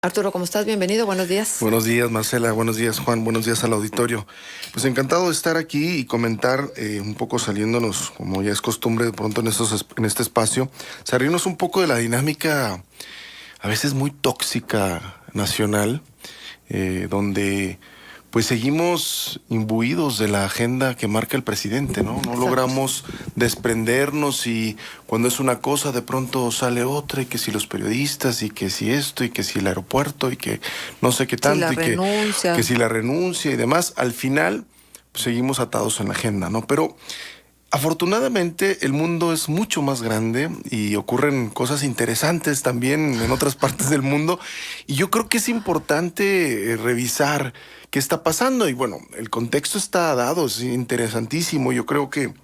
Arturo, ¿cómo estás? Bienvenido, buenos días. Buenos días, Marcela. Buenos días, Juan. Buenos días al auditorio. Pues encantado de estar aquí y comentar un poco saliéndonos, como ya es costumbre de pronto en este espacio, salirnos un poco de la dinámica a veces muy tóxica nacional, donde pues seguimos imbuidos de la agenda que marca el presidente, ¿no? No logramos desprendernos y cuando es una cosa de pronto sale otra, y que si los periodistas, y que si esto, y que si el aeropuerto, y que no sé qué tanto, Si la renuncia. que si la renuncia y demás. Al final pues, seguimos atados en la agenda, ¿no? Pero afortunadamente el mundo es mucho más grande y ocurren cosas interesantes también en otras partes del mundo, y yo creo que es importante revisar qué está pasando. Y bueno, el contexto está dado, es interesantísimo. Yo creo que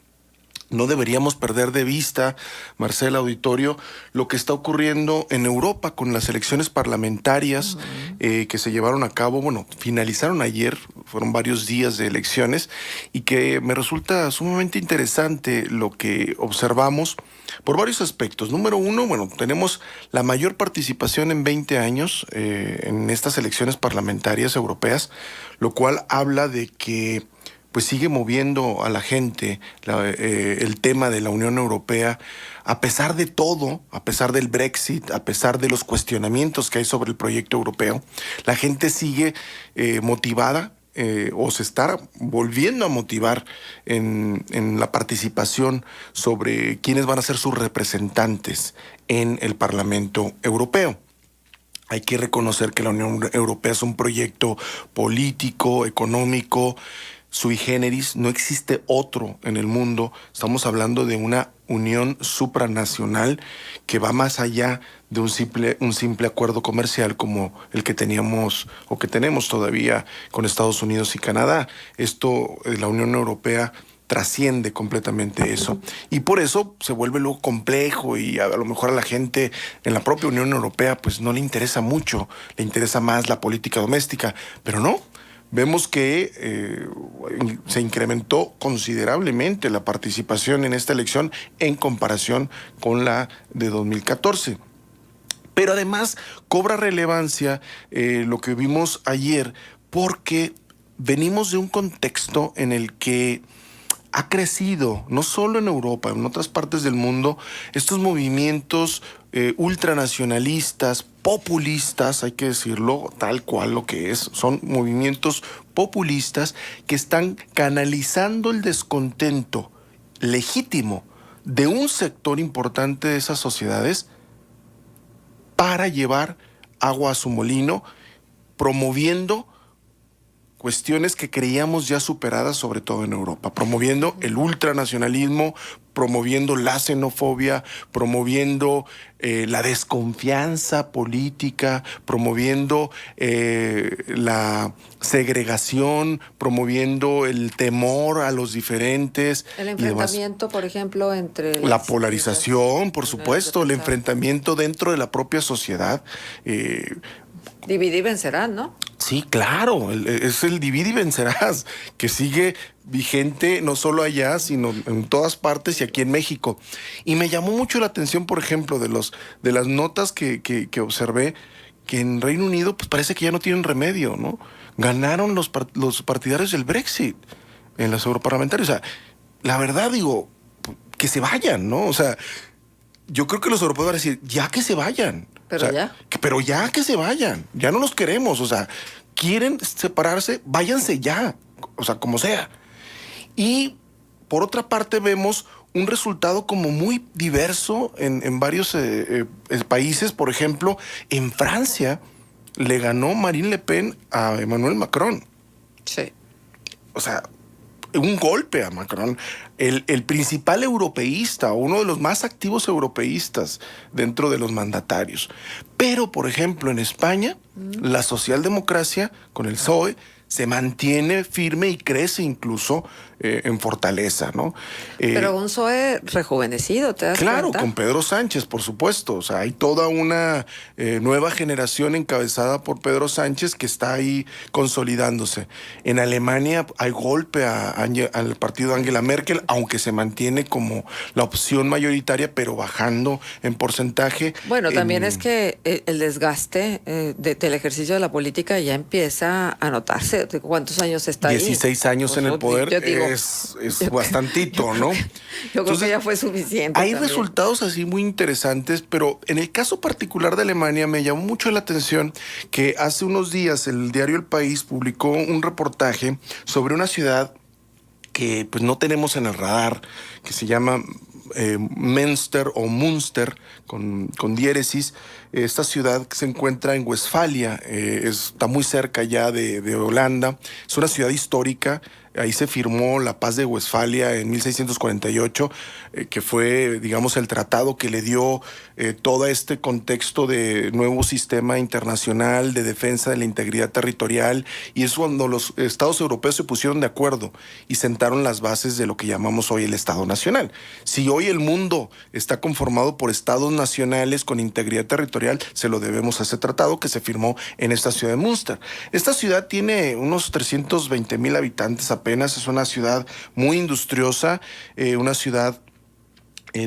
no deberíamos perder de vista, Marcela, auditorio, lo que está ocurriendo en Europa con las elecciones parlamentarias que se llevaron a cabo, bueno, finalizaron ayer, fueron varios días de elecciones, y que me resulta sumamente interesante lo que observamos por varios aspectos. Número uno, bueno, tenemos la mayor participación en 20 años en estas elecciones parlamentarias europeas, lo cual habla de que pues sigue moviendo a la gente el tema de la Unión Europea, a pesar de todo, a pesar del Brexit, a pesar de los cuestionamientos que hay sobre el proyecto europeo. La gente sigue motivada, o se está volviendo a motivar en la participación sobre quiénes van a ser sus representantes en el Parlamento Europeo. Hay que reconocer que la Unión Europea es un proyecto político, económico, sui generis. No existe otro en el mundo. Estamos hablando de una unión supranacional que va más allá de un simple acuerdo comercial como el que teníamos o que tenemos todavía con Estados Unidos y Canadá. Esto, la Unión Europea trasciende completamente eso, y por eso se vuelve luego complejo, y a lo mejor a la gente en la propia Unión Europea pues no le interesa mucho, le interesa más la política doméstica, pero no. Vemos que se incrementó considerablemente la participación en esta elección en comparación con la de 2014. Pero además cobra relevancia lo que vimos ayer, porque venimos de un contexto en el que ha crecido, no solo en Europa, en otras partes del mundo, estos movimientos ultranacionalistas, populistas, hay que decirlo tal cual lo que es, son movimientos populistas que están canalizando el descontento legítimo de un sector importante de esas sociedades para llevar agua a su molino, promoviendo cuestiones que creíamos ya superadas, sobre todo en Europa, promoviendo el ultranacionalismo, promoviendo la xenofobia, promoviendo la desconfianza política, promoviendo la segregación, promoviendo el temor a los diferentes. El enfrentamiento, por ejemplo, entre la polarización, por supuesto, el enfrentamiento dentro de la propia sociedad. Dividir y vencerán, ¿no? Sí, claro, es el divide y vencerás, que sigue vigente no solo allá, sino en todas partes y aquí en México. Y me llamó mucho la atención, por ejemplo, de las notas que observé, que en Reino Unido pues parece que ya no tienen remedio, ¿no? Ganaron los partidarios del Brexit en las europarlamentarias. O sea, la verdad digo, que se vayan, ¿no? O sea, yo creo que los europeos van a decir, ya que se vayan. Pero o sea, ya. Pero ya que se vayan, ya no los queremos, o sea, quieren separarse, váyanse ya, o sea, como sea. Y por otra parte vemos un resultado como muy diverso en varios países. Por ejemplo, en Francia le ganó Marine Le Pen a Emmanuel Macron. Sí. O sea, un golpe a Macron, el principal europeísta, uno de los más activos europeístas dentro de los mandatarios. Pero, por ejemplo, en España, la socialdemocracia con el PSOE se mantiene firme y crece incluso en fortaleza, ¿no? Pero un PSOE rejuvenecido, ¿te das Claro, cuenta? con Pedro Sánchez, por supuesto. O sea, hay toda una nueva generación encabezada por Pedro Sánchez que está ahí consolidándose. En Alemania hay golpe al partido de Angela Merkel, aunque se mantiene como la opción mayoritaria, pero bajando en porcentaje. Bueno, también es que el desgaste del ejercicio de la política ya empieza a notarse. ¿Cuántos años está ahí? 16 años Pues, en el poder yo digo, es bastantito, ¿no? Yo creo que ya fue suficiente. Hay también. resultados así muy interesantes, pero en el caso particular de Alemania me llamó mucho la atención que hace unos días el diario El País publicó un reportaje sobre una ciudad que pues no tenemos en el radar, que se llama Münster o Münster con diéresis. Esta ciudad se encuentra en Westfalia, está muy cerca ya de Holanda, es una ciudad histórica. Ahí se firmó la Paz de Westfalia en 1648, que fue, digamos, el tratado que le dio todo este contexto de nuevo sistema internacional de defensa de la integridad territorial, y es cuando los estados europeos se pusieron de acuerdo y sentaron las bases de lo que llamamos hoy el Estado Nacional. Si hoy el mundo está conformado por estados nacionales con integridad territorial, se lo debemos a ese tratado que se firmó en esta ciudad de Münster. Esta ciudad tiene unos 320,000 habitantes apenas, es una ciudad muy industriosa, una ciudad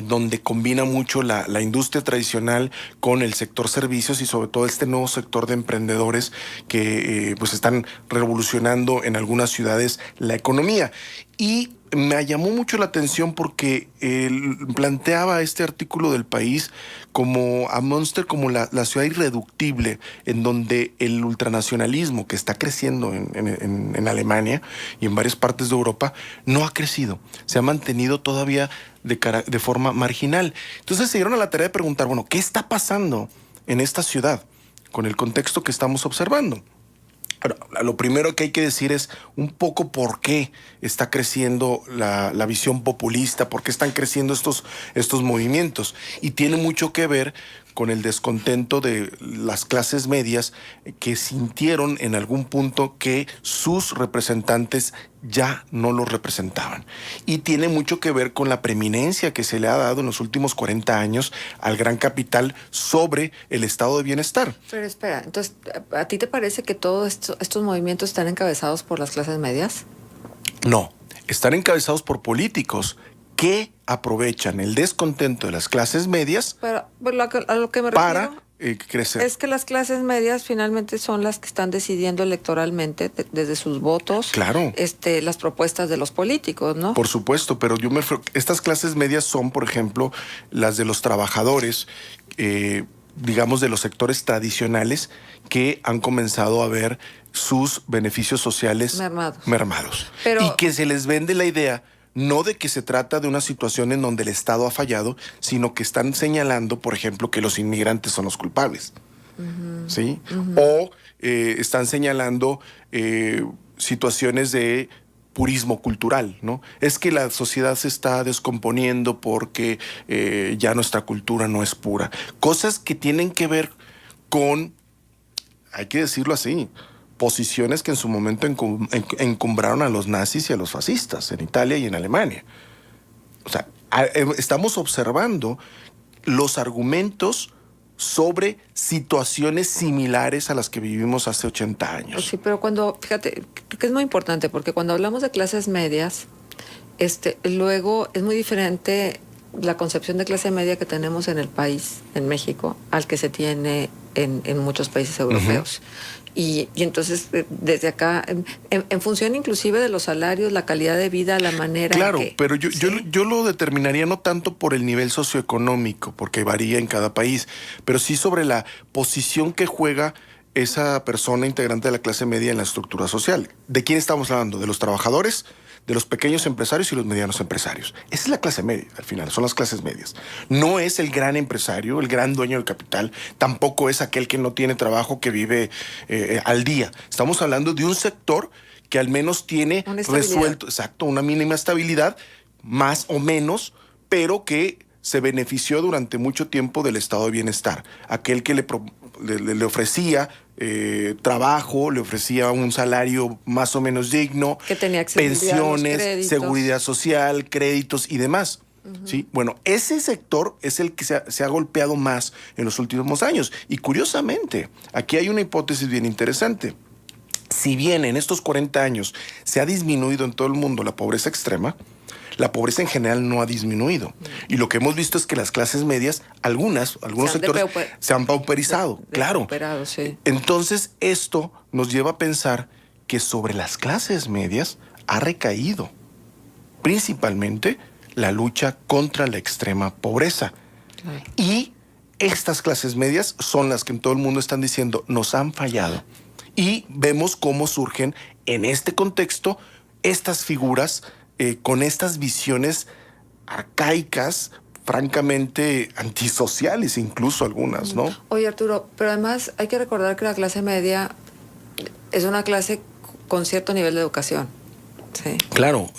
donde combina mucho la industria tradicional con el sector servicios y sobre todo este nuevo sector de emprendedores que pues están revolucionando en algunas ciudades la economía. Y me llamó mucho la atención porque planteaba este artículo del País como a Münster como la ciudad irreductible, en donde el ultranacionalismo que está creciendo en Alemania y en varias partes de Europa no ha crecido, se ha mantenido todavía de forma marginal. Entonces se dieron a la tarea de preguntar, bueno, ¿qué está pasando en esta ciudad con el contexto que estamos observando? Ahora, lo primero que hay que decir es un poco por qué está creciendo la visión populista, por qué están creciendo estos movimientos. Y tiene mucho que ver con el descontento de las clases medias que sintieron en algún punto que sus representantes ya no los representaban. Y tiene mucho que ver con la preeminencia que se le ha dado en los últimos 40 años al gran capital sobre el estado de bienestar. Pero espera, entonces, ¿a ti te parece que todos estos movimientos están encabezados por las clases medias? No, están encabezados por políticos que aprovechan el descontento de las clases medias Pero a lo que me para refiero crecer. es que las clases medias finalmente son las que están decidiendo electoralmente desde sus votos, Claro. Las propuestas de los políticos, ¿no? Por supuesto, pero estas clases medias son, por ejemplo, las de los trabajadores, digamos, de los sectores tradicionales que han comenzado a ver sus beneficios sociales mermados. Pero, y que se les vende la idea no de que se trata de una situación en donde el Estado ha fallado, sino que están señalando, por ejemplo, que los inmigrantes son los culpables. ¿Sí? O están señalando situaciones de purismo cultural, ¿no? Es que la sociedad se está descomponiendo porque ya nuestra cultura no es pura. Cosas que tienen que ver con, hay que decirlo así, posiciones que en su momento encumbraron a los nazis y a los fascistas en Italia y en Alemania. O sea, estamos observando los argumentos sobre situaciones similares a las que vivimos hace 80 años. Sí, pero fíjate, creo que es muy importante porque cuando hablamos de clases medias, luego es muy diferente la concepción de clase media que tenemos en el país, en México, al que se tiene en muchos países europeos. Y entonces, desde acá, en función inclusive de los salarios, la calidad de vida, la manera Claro, en que, pero ¿sí? yo lo determinaría no tanto por el nivel socioeconómico, porque varía en cada país, pero sí sobre la posición que juega esa persona integrante de la clase media en la estructura social. ¿De quién estamos hablando? ¿De los trabajadores? De los pequeños empresarios y los medianos empresarios. Esa es la clase media, al final, son las clases medias. No es el gran empresario, el gran dueño del capital, tampoco es aquel que no tiene trabajo, que vive al día. Estamos hablando de un sector que al menos tiene resuelto, exacto, una mínima estabilidad, más o menos, pero que se benefició durante mucho tiempo del estado de bienestar. Aquel que le ofrecía trabajo, le ofrecía un salario más o menos digno, Que tenía accesibilidad a los pensiones, créditos. seguridad social, créditos y demás. ¿Sí? Bueno, ese sector es el que se ha golpeado más en los últimos años. Y curiosamente, aquí hay una hipótesis bien interesante. Si bien en estos 40 años se ha disminuido en todo el mundo la pobreza extrema, la pobreza en general no ha disminuido. Y lo que hemos visto es que las clases medias, algunos sectores se han pauperizado, claro. Sí. Entonces, esto nos lleva a pensar que sobre las clases medias ha recaído principalmente la lucha contra la extrema pobreza. Claro. Y estas clases medias son las que en todo el mundo están diciendo nos han fallado. Y vemos cómo surgen en este contexto estas figuras con estas visiones arcaicas, francamente antisociales, incluso algunas, ¿no? Oye, Arturo, pero además hay que recordar que la clase media es una clase con cierto nivel de educación. Sí. Claro,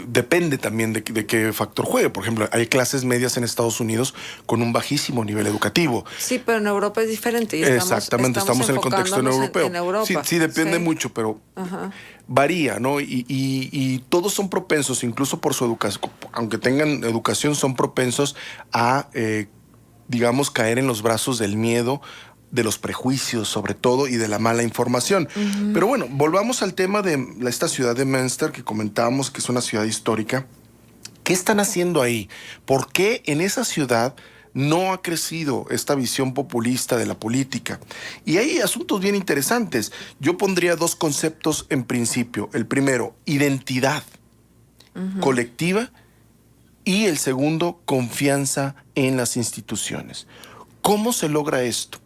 depende también de qué factor juegue. Por ejemplo, hay clases medias en Estados Unidos con un bajísimo nivel educativo. Sí, pero en Europa es diferente. Y Exactamente, estamos en el contexto europeo. En Europa. Sí, depende mucho, pero varía, ¿no? Y todos son propensos, incluso por su educación, aunque tengan educación, son propensos a, digamos, caer en los brazos del miedo, de los prejuicios sobre todo y de la mala información. Pero bueno, volvamos al tema de esta ciudad de Münster que comentábamos que es una ciudad histórica. ¿Qué están haciendo ahí? ¿Por qué en esa ciudad no ha crecido esta visión populista de la política? Y hay asuntos bien interesantes. Yo pondría dos conceptos en principio. El primero, identidad colectiva, y el segundo, confianza en las instituciones. ¿Cómo se logra esto?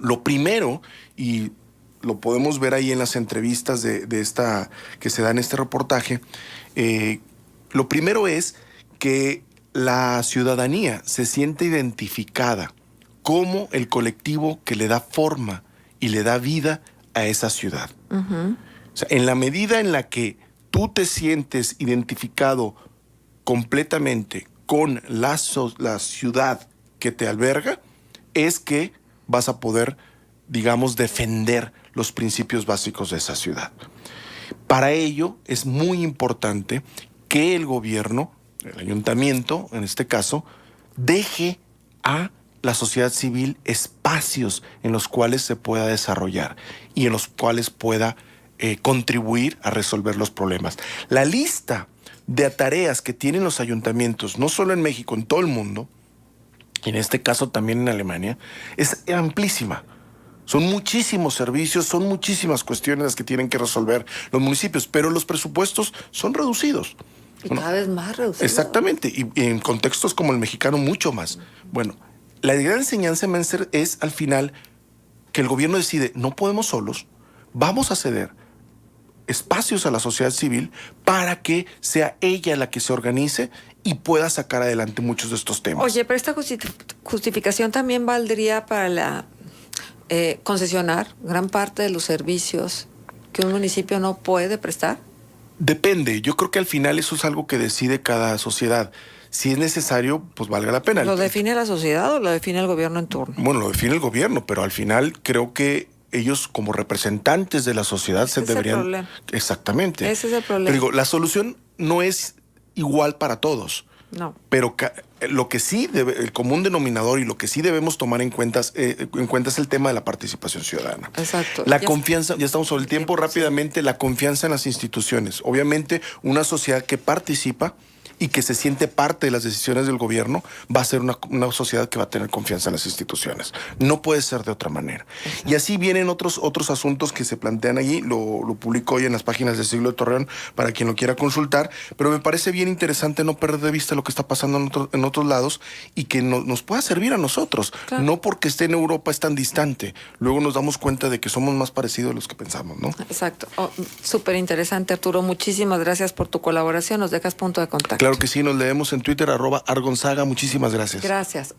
Lo primero, y lo podemos ver ahí en las entrevistas de esta que se da en este reportaje, lo primero es que la ciudadanía se siente identificada como el colectivo que le da forma y le da vida a esa ciudad. O sea, en la medida en la que tú te sientes identificado completamente con la ciudad que te alberga, es que vas a poder, digamos, defender los principios básicos de esa ciudad. Para ello es muy importante que el gobierno, el ayuntamiento en este caso, deje a la sociedad civil espacios en los cuales se pueda desarrollar y en los cuales pueda contribuir a resolver los problemas. La lista de tareas que tienen los ayuntamientos, no solo en México, en todo el mundo, en este caso también en Alemania, es amplísima. Son muchísimos servicios, son muchísimas cuestiones las que tienen que resolver los municipios, pero los presupuestos son reducidos. Y cada vez más reducidos. Exactamente, y en contextos como el mexicano mucho más. Bueno, la gran enseñanza de Münster es al final que el gobierno decide, no podemos solos, vamos a ceder espacios a la sociedad civil para que sea ella la que se organice y pueda sacar adelante muchos de estos temas. Oye, pero esta justificación también valdría para concesionar gran parte de los servicios que un municipio no puede prestar. Depende, yo creo que al final eso es algo que decide cada sociedad. Si es necesario, pues valga la pena. ¿Lo define la sociedad o lo define el gobierno en turno? Bueno, lo define el gobierno, pero al final creo que ellos como representantes de la sociedad se deberían... Es el problema. Exactamente. Ese es el problema. Pero digo, la solución no es igual para todos. No. Pero lo que sí el común denominador y lo que sí debemos tomar en cuenta es el tema de la participación ciudadana. Exacto. La confianza, ya estamos sobre el tiempo, rápidamente, la confianza en las instituciones. Obviamente, una sociedad que participa y que se siente parte de las decisiones del gobierno va a ser una sociedad que va a tener confianza en las instituciones. No puede ser de otra manera. Exacto. Y así vienen otros asuntos que se plantean allí. Lo publico hoy en las páginas de Siglo de Torreón para quien lo quiera consultar. Pero me parece bien interesante no perder de vista lo que está pasando en otros lados y que nos pueda servir a nosotros. Claro. No porque esté en Europa es tan distante. Luego nos damos cuenta de que somos más parecidos de los que pensamos, ¿no? Exacto. Súper interesante, Arturo. Muchísimas gracias por tu colaboración. Nos dejas punto de contacto. Claro que sí, nos leemos en Twitter, @argonzaga. Muchísimas gracias. Gracias.